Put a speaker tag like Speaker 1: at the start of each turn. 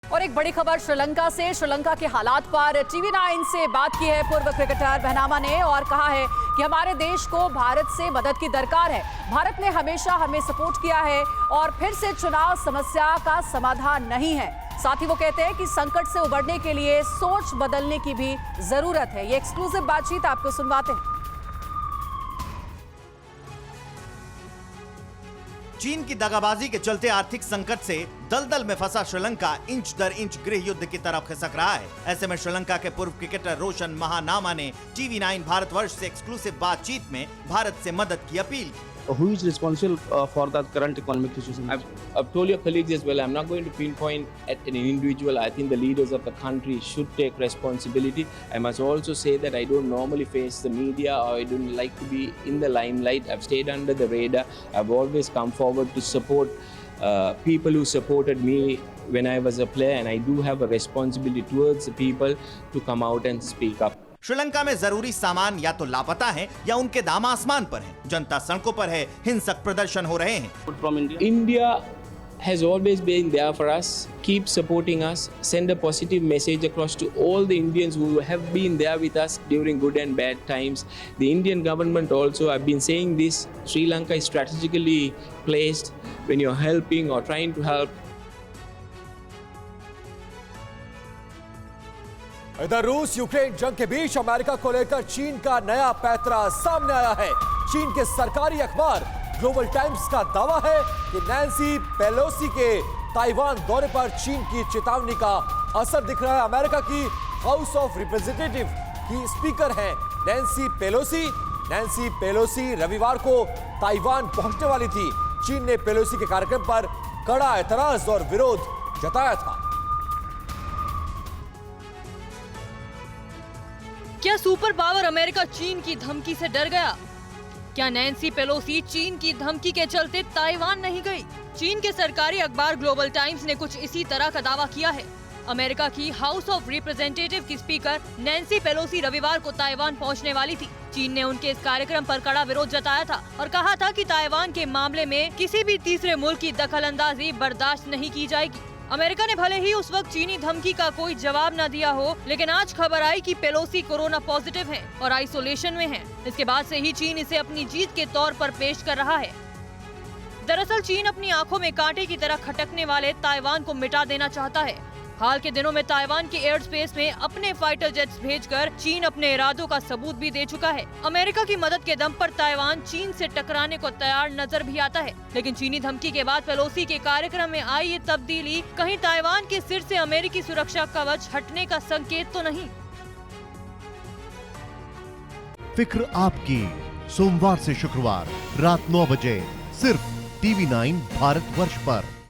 Speaker 1: और एक बड़ी खबर श्रीलंका से। श्रीलंका के हालात पर TV9 से बात की है पूर्व क्रिकेटर बहनामा ने और कहा है कि हमारे देश को भारत से मदद की दरकार है। भारत ने हमेशा हमें सपोर्ट किया है और फिर से चुनाव समस्या का समाधान नहीं है। साथ ही वो कहते हैं कि संकट से उबरने के लिए सोच बदलने की भी जरूरत है। ये एक्सक्लूसिव बातचीत आपको सुनवाते हैं।
Speaker 2: चीन की दगाबाजी के चलते आर्थिक संकट से दलदल में फंसा श्रीलंका इंच दर इंच गृह युद्ध की तरफ खिसक रहा है। ऐसे में श्रीलंका के पूर्व क्रिकेटर रोशन महानामा ने TV9 भारतवर्ष से एक्सक्लूसिव बातचीत में भारत से मदद की अपील की।
Speaker 3: Who is responsible for the current economic situation?
Speaker 4: I've told your colleagues as well, I'm not going to pinpoint at an individual. I think the leaders of the country should take responsibility. I must also say that I don't normally face the media or I don't like to be in the limelight. I've stayed under the radar. I've always come forward to support people who supported me when I was a player, and I do have a responsibility towards the people to come out and speak up.
Speaker 2: Sri Lanka में जरूरी सामान या तो लापता है या उनके दाम आसमान पर हैं। जनता सड़कों पर है, हिंसक प्रदर्शन हो रहे हैं।
Speaker 3: From India?
Speaker 4: India has always been there for us. Keep supporting us. Send a positive message across to all the Indians who have been there with us during good and bad times. The Indian government also, I've been saying this, Sri Lanka is strategically placed when you're helping or trying to help.
Speaker 5: इधर रूस Ukraine जंग के बीच America को लेकर चीन का नया पैंतरा सामने आया है। चीन के सरकारी अखबार ग्लोबल टाइम्स का दावा है कि नैन्सी पेलोसी के ताइवान दौरे पर चीन की चेतावनी का असर दिख रहा है। अमेरिका की हाउस ऑफ रिप्रेजेंटेटिव की स्पीकर हैं नैन्सी पेलोसी रविवार को ताइवान पहुंचने वाली थी। चीन ने पेलोसी के कार्यक्रम पर कड़ा एतराज और विरोध जताया था।
Speaker 6: क्या सुपर पावर अमेरिका चीन की धमकी से डर गया? क्या नैन्सी पेलोसी चीन की धमकी के चलते ताइवान नहीं गई? चीन के सरकारी अखबार ग्लोबल टाइम्स ने कुछ इसी तरह का दावा किया है। अमेरिका की हाउस ऑफ रिप्रेजेंटेटिव की स्पीकर नैन्सी पेलोसी रविवार को ताइवान पहुंचने वाली थी। चीन ने उनके इस कार्यक्रम पर कड़ा विरोध जताया था और कहा था कि ताइवान के मामले में किसी भी तीसरे मुल्क की दखलंदाजी बर्दाश्त नहीं की जाएगी। अमेरिका ने भले ही उस वक्त चीनी धमकी का कोई जवाब न दिया हो, लेकिन आज खबर आई कि पेलोसी कोरोना पॉजिटिव हैं और आइसोलेशन में हैं। इसके बाद से ही चीन इसे अपनी जीत के तौर पर पेश कर रहा है। दरअसल चीन अपनी आंखों में कांटे की तरह खटकने वाले ताइवान को मिटा देना चाहता है। हाल के दिनों में ताइवान के एयर स्पेस में अपने फाइटर जेट्स भेजकर चीन अपने इरादों का सबूत भी दे चुका है। अमेरिका की मदद के दम पर ताइवान चीन से टकराने को तैयार नजर भी आता है, लेकिन चीनी धमकी के बाद पेलोसी के कार्यक्रम में आई ये तब्दीली कहीं ताइवान के सिर से अमेरिकी सुरक्षा कवच हटने का संकेत तो नहीं।
Speaker 7: फिक्र आपकी, सोमवार से शुक्रवार रात 9 बजे सिर्फ TV9 भारतवर्ष पर।